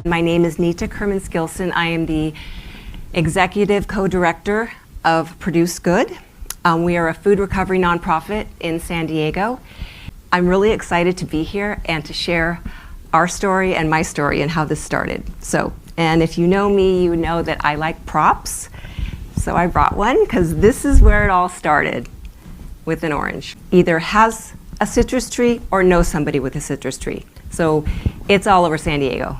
My name is Nita Kurmins Gilson. I am the Executive Co-Director of ProduceGood. We are a food recovery nonprofit in San Diego. I'm really excited to be here and to share our story and my story and how this started. And if you know me, you know that I like props. So I brought one because this is where it all started with an orange. Either has a citrus tree or knows somebody with a citrus tree. So it's all over San Diego.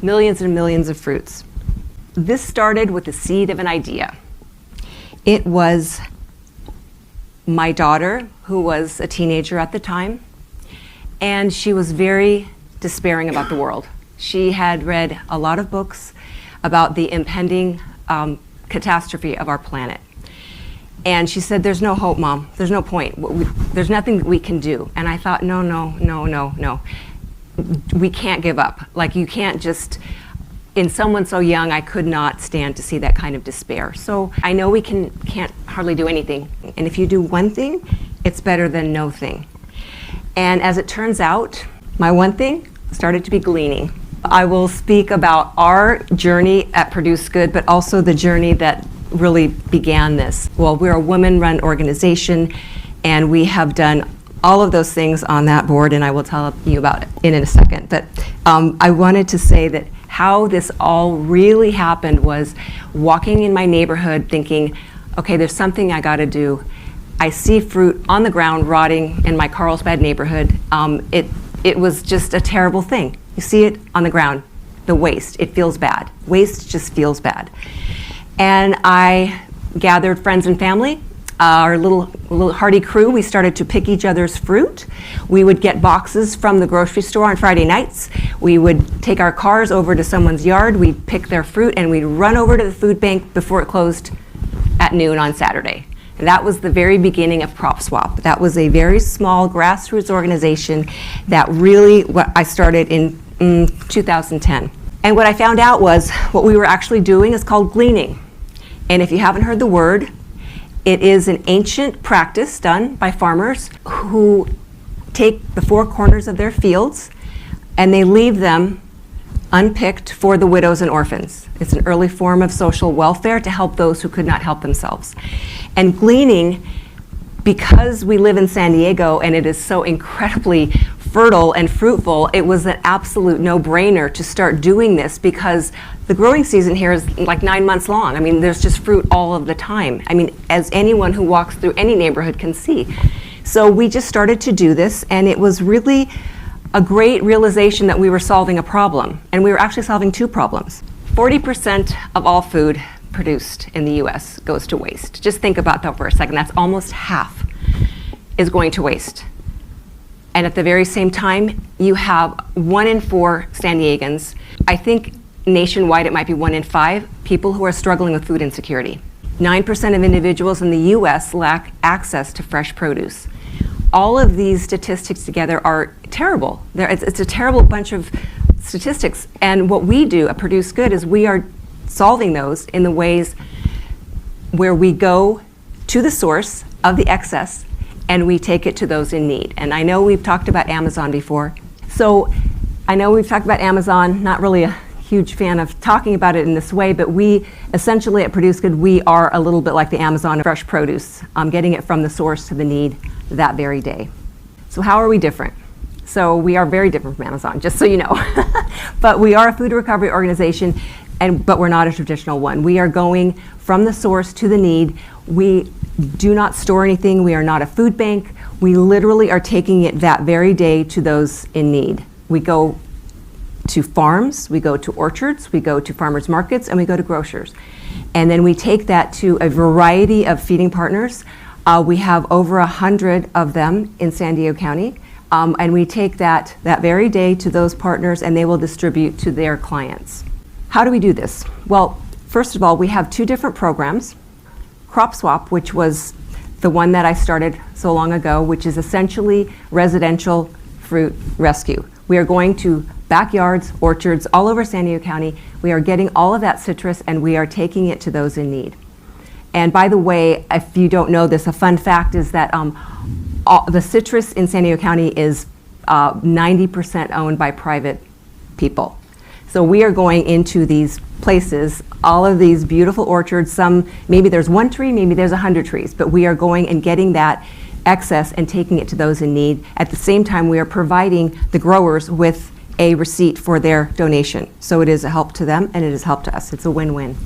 Millions and millions of fruits. This started with the seed of an idea. It was my daughter, who was a teenager at the time, and she was very despairing about the world. She had read a lot of books about the impending catastrophe of our planet. And she said, "There's no hope, Mom. There's no point. There's nothing that we can do." And I thought, no. We can't give up. Like, you can't just, in someone so young, I could not stand to see that kind of despair. So I know we can't hardly do anything. And if you do one thing, it's better than no thing. And as it turns out, my one thing started to be gleaning. I will speak about our journey at ProduceGood, but also the journey that really began this. Well, we're a women-run organization, and we have done all of those things on that board, and I will tell you about it in a second. But I wanted to say that how this all really happened was walking in my neighborhood thinking, okay, there's something I gotta do. I see fruit on the ground rotting in my Carlsbad neighborhood. It was just a terrible thing. You see it on the ground, the waste, it feels bad. Waste just feels bad. And I gathered friends and family, our little hardy crew. We started to pick each other's fruit. We would get boxes from the grocery store on Friday nights. We would take our cars over to someone's yard, we'd pick their fruit, and we'd run over to the food bank before it closed at noon on Saturday. And that was the very beginning of Crop Swap. That was a very small grassroots organization that really, I started in 2010. And what I found out was what we were actually doing is called gleaning. And if you haven't heard the word, it is an ancient practice done by farmers who take the four corners of their fields and they leave them unpicked for the widows and orphans. It's an early form of social welfare to help those who could not help themselves. And gleaning, because we live in San Diego and it is so incredibly fertile and fruitful, it was an absolute no-brainer to start doing this because the growing season here is like 9 months long. I mean, there's just fruit all of the time. I mean, as anyone who walks through any neighborhood can see. So we just started to do this, and it was really a great realization that we were solving a problem, and we were actually solving two problems. 40% of all food produced in the US goes to waste. Just think about that for a second. That's almost half is going to waste. And at the very same time, you have 1 in 4 San Diegans. I think nationwide it might be 1 in 5 people who are struggling with food insecurity. 9% of individuals in the US lack access to fresh produce. All of these statistics together are terrible. It's a terrible bunch of statistics. And what we do at ProduceGood is we are solving those in the ways where we go to the source of the excess and we take it to those in need. And I know we've talked about Amazon before. So I know we've talked about Amazon, not really a huge fan of talking about it in this way, but we essentially at ProduceGood, we are a little bit like the Amazon of fresh produce, getting it from the source to the need that very day. So how are we different? So we are very different from Amazon, just so you know. But we are a food recovery organization, but we're not a traditional one. We are going from the source to the need. We do not store anything. We are not a food bank. We literally are taking it that very day to those in need. We go to farms, we go to orchards, we go to farmers markets, and we go to grocers. And then we take that to a variety of feeding partners. We have over 100 of them in San Diego County. And we take that very day to those partners, and they will distribute to their clients. How do we do this? Well, first of all, we have 2 different programs. Crop Swap, which was the one that I started so long ago, which is essentially residential fruit rescue. We are going to backyards, orchards, all over San Diego County. We are getting all of that citrus and we are taking it to those in need. And by the way, if you don't know this, a fun fact is that the citrus in San Diego County is 90% owned by private people. So we are going into these places, all of these beautiful orchards, some, maybe there's one tree, maybe there's 100 trees, but we are going and getting that excess and taking it to those in need. At the same time, we are providing the growers with a receipt for their donation. So it is a help to them and it is help to us. It's a win-win.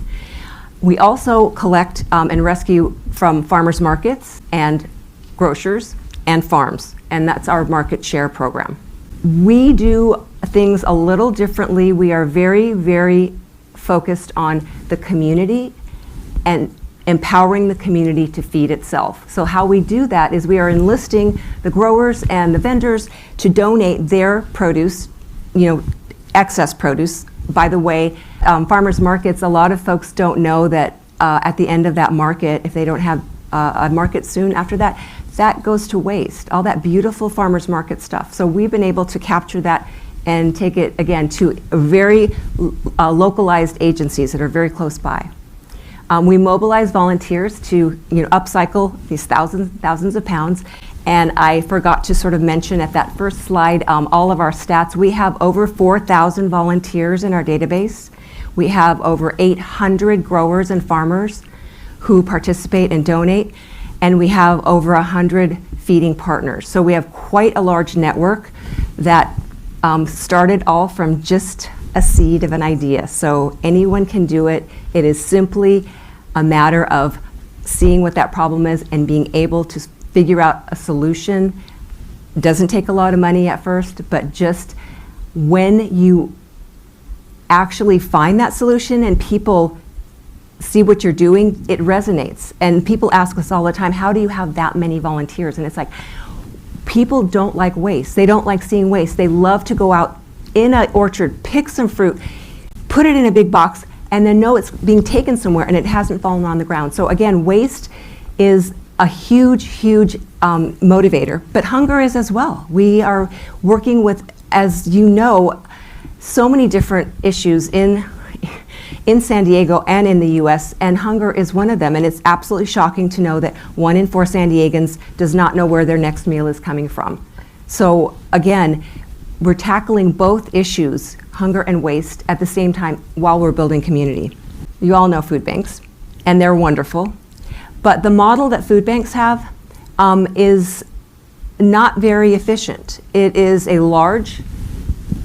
We also collect and rescue from farmers markets and grocers and farms, and that's our market share program. We do things a little differently. We are very, very focused on the community and empowering the community to feed itself. So how we do that is we are enlisting the growers and the vendors to donate their produce, excess produce. By the way, farmers markets, a lot of folks don't know that at the end of that market, if they don't have a market soon after that, that goes to waste, all that beautiful farmers market stuff. So we've been able to capture that and take it, again, to very localized agencies that are very close by. We mobilize volunteers to upcycle these thousands of pounds. And I forgot to sort of mention at that first slide all of our stats. We have over 4,000 volunteers in our database. We have over 800 growers and farmers who participate and donate. And we have over 100 feeding partners. So we have quite a large network that started all from just a seed of an idea. So anyone can do it. It is simply a matter of seeing what that problem is and being able to figure out a solution. It doesn't take a lot of money at first, but just when you actually find that solution and people see what you're doing, it resonates. And people ask us all the time, how do you have that many volunteers? And it's like, people don't like waste. They don't like seeing waste. They love to go out in an orchard, pick some fruit, put it in a big box, and then know it's being taken somewhere and it hasn't fallen on the ground. So again, waste is a huge motivator, but hunger is as well. We are working with, as you know, so many different issues in San Diego and in the US, and hunger is one of them. And it's absolutely shocking to know that 1 in 4 San Diegans does not know where their next meal is coming from. So again, we're tackling both issues, hunger and waste, at the same time while we're building community. You all know food banks, and they're wonderful. But the model that food banks have is not very efficient. It is a large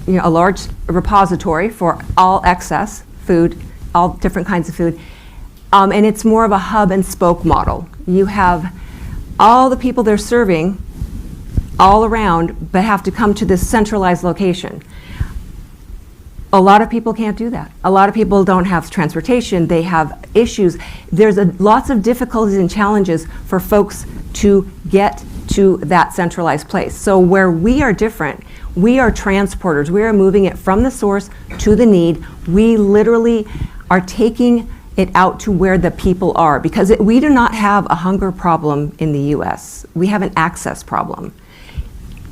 repository for all excess food, all different kinds of food. And it's more of a hub and spoke model. You have all the people they're serving all around, but have to come to this centralized location. A lot of people can't do that. A lot of people don't have transportation, they have issues. There's lots of difficulties and challenges for folks to get to that centralized place. So where we are different, we are transporters. We are moving it from the source to the need. We literally are taking it out to where the people are, because we do not have a hunger problem in the US. We have an access problem.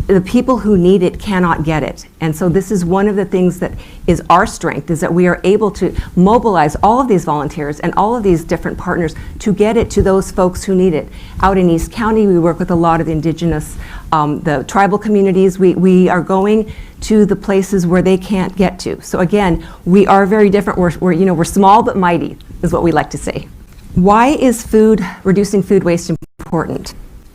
The people who need it cannot get it. And so this is one of the things that is our strength, is that we are able to mobilize all of these volunteers and all of these different partners to get it to those folks who need it. Out in East County, we work with a lot of indigenous, the tribal communities. We are going to the places where they can't get to. So again, we are very different. We're small but mighty, is what we like to say. Why is reducing food waste important?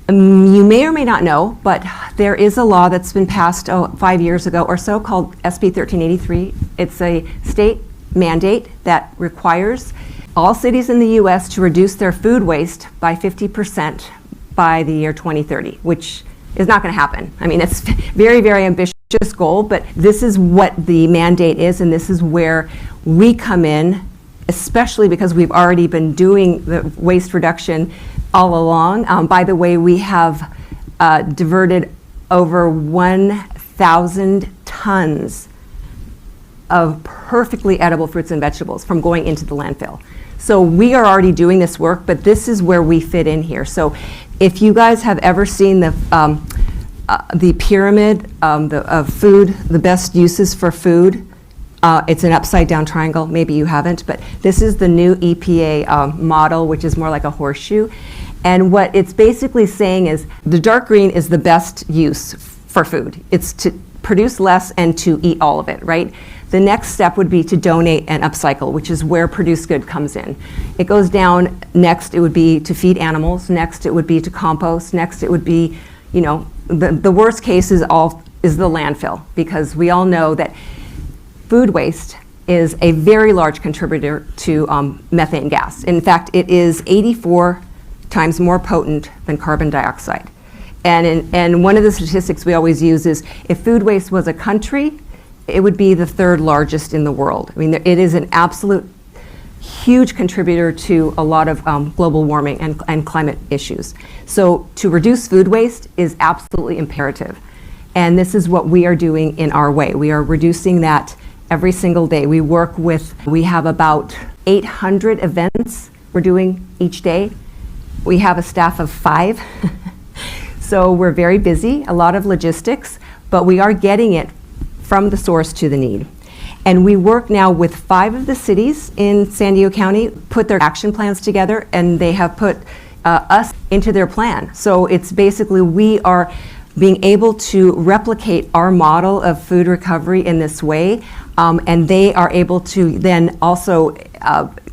You may or may not know, but there is a law that's been passed 5 years ago or so called SB 1383. It's a state mandate that requires all cities in the US to reduce their food waste by 50% by the year 2030, which is not going to happen. I mean, it's very, very ambitious goal, but this is what the mandate is, and this is where we come in, especially because we've already been doing the waste reduction all along. By the way, we have diverted over 1,000 tons of perfectly edible fruits and vegetables from going into the landfill. So we are already doing this work, but this is where we fit in here. So if you guys have ever seen the pyramid of food, the best uses for food, it's an upside down triangle. Maybe you haven't, but this is the new EPA model, which is more like a horseshoe. And what it's basically saying is the dark green is the best use for food. It's to produce less and to eat all of it, right? The next step would be to donate and upcycle, which is where ProduceGood comes in. It goes down, next it would be to feed animals, next it would be to compost, next it would be, the worst case is the landfill, because we all know that food waste is a very large contributor to methane gas. In fact, it is 84 times more potent than carbon dioxide. And one of the statistics we always use is if food waste was a country, it would be the third largest in the world. I mean, it is an absolute huge contributor to a lot of global warming and climate issues. So to reduce food waste is absolutely imperative. And this is what we are doing in our way. We are reducing that every single day. We have about 800 events we're doing each day. We have a staff of 5. So we're very busy, a lot of logistics, but we are getting it from the source to the need. And we work now with 5 of the cities in San Diego County, put their action plans together, and they have put us into their plan. So it's basically we are being able to replicate our model of food recovery in this way, and they are able to then also,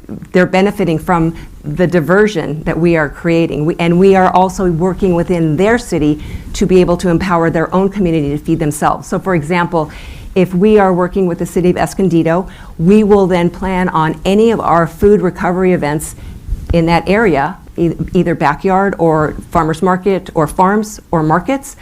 they're benefiting from the diversion that we are creating. And we are also working within their city to be able to empower their own community to feed themselves. So for example, if we are working with the city of Escondido, we will then plan on any of our food recovery events in that area, either backyard or farmers market or farms or markets,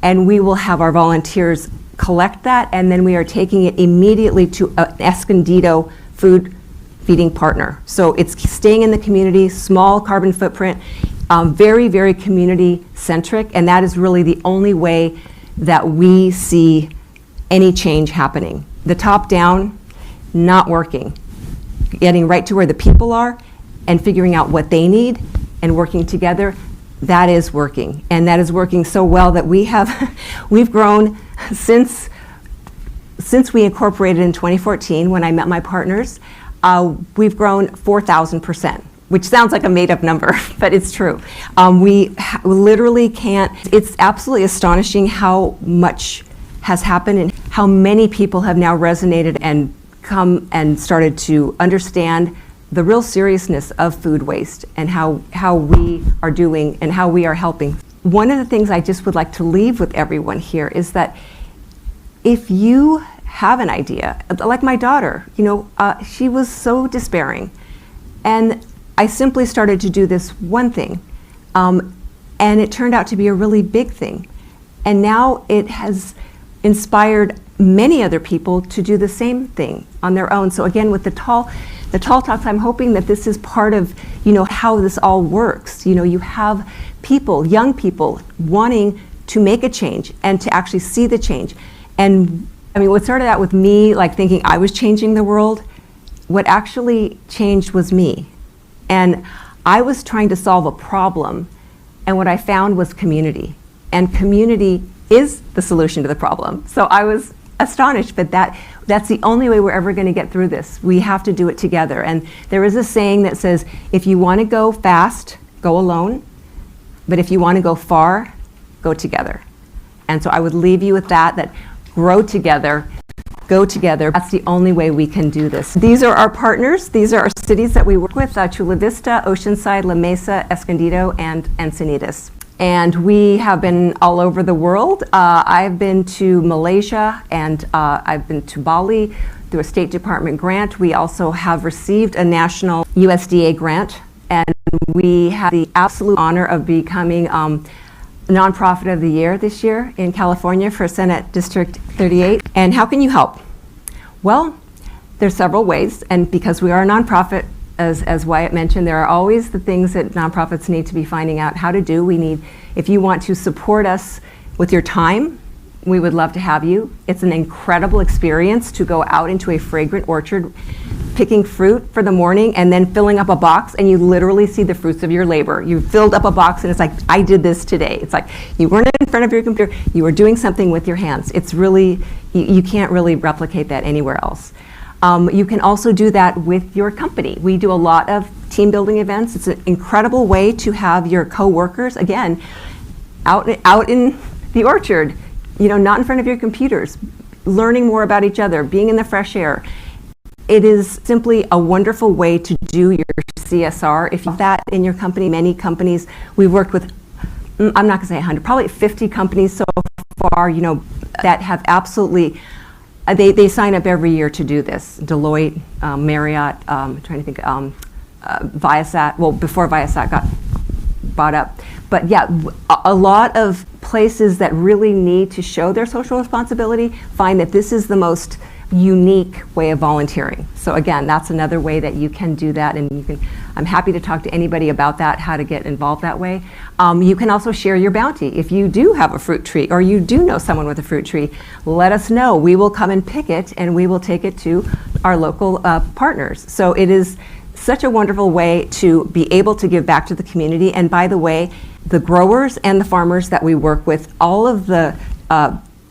and we will have our volunteers collect that, and then we are taking it immediately to an Escondido food feeding partner. So it's staying in the community, small carbon footprint, very, very community centric, and that is really the only way that we see any change happening. The top down, not working. Getting right to where the people are and figuring out what they need and working together, that is working. And that is working so well that we've grown since we incorporated in 2014 when I met my partners. We've grown 4,000%, which sounds like a made-up number, but it's true. We literally can't, it's absolutely astonishing how much has happened and how many people have now resonated and come and started to understand the real seriousness of food waste and how we are doing and how we are helping. One of the things I just would like to leave with everyone here is that if you have an idea, like my daughter, she was so despairing, and I simply started to do this one thing, and it turned out to be a really big thing, and now it has inspired many other people to do the same thing on their own. So again, with the TALTalks, I'm hoping that this is part of how this all works. You have people, young people, wanting to make a change and to actually see the change. And I mean, what started out with me like thinking I was changing the world, what actually changed was me. And I was trying to solve a problem, and what I found was community. And community is the solution to the problem. So I was astonished, but that's the only way we're ever going to get through this. We have to do it together. And there is a saying that says, if you want to go fast, go alone. But if you want to go far, go together. And so I would leave you with that grow together, go together. That's the only way we can do this. These are our partners. These are our cities that we work with, Chula Vista, Oceanside, La Mesa, Escondido, and Encinitas. And we have been all over the world. I've been to Malaysia, and I've been to Bali through a State Department grant. We also have received a national USDA grant, and we had the absolute honor of becoming Nonprofit of the Year this year in California for Senate District 38. And how can you help? Well, there's several ways, and because we are a nonprofit, as Wyatt mentioned, there are always the things that nonprofits need to be finding out how to do. If you want to support us with your time, we would love to have you. It's an incredible experience to go out into a fragrant orchard, picking fruit for the morning and then filling up a box, and you literally see the fruits of your labor. You filled up a box and it's like, I did this today. It's like you weren't in front of your computer, you were doing something with your hands. It's really, you can't really replicate that anywhere else. You can also do that with your company. We do a lot of team building events. It's an incredible way to have your co-workers, again, out in the orchard, not in front of your computers, learning more about each other, being in the fresh air. It is simply a wonderful way to do your CSR. If you have that in your company, many companies, we've worked with, I'm not going to say 100, probably 50 companies so far, that have absolutely, they sign up every year to do this. Deloitte, Marriott, I'm trying to think, Viasat, well, before Viasat got bought up. But yeah, a lot of places that really need to show their social responsibility find that this is the most unique way of volunteering. So again, that's another way that you can do that, and I'm happy to talk to anybody about that, how to get involved that way. You can also share your bounty. If you do have a fruit tree, or you do know someone with a fruit tree, let us know. We will come and pick it, and we will take it to our local partners. So it is such a wonderful way to be able to give back to the community. And by the way, the growers and the farmers that we work with, all of the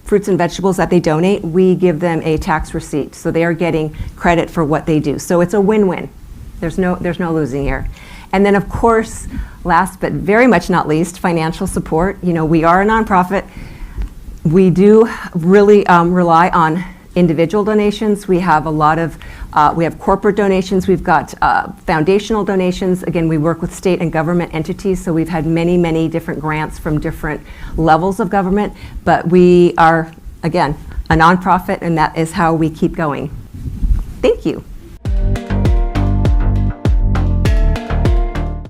fruits and vegetables that they donate, we give them a tax receipt. So they are getting credit for what they do. So it's a win-win. There's no losing here. And then of course, last but very much not least, financial support. We are a nonprofit. We do really rely on individual donations. We have a lot of, we have corporate donations. We've got foundational donations. Again, we work with state and government entities, so we've had many, many different grants from different levels of government. But we are, again, a nonprofit, and that is how we keep going. Thank you.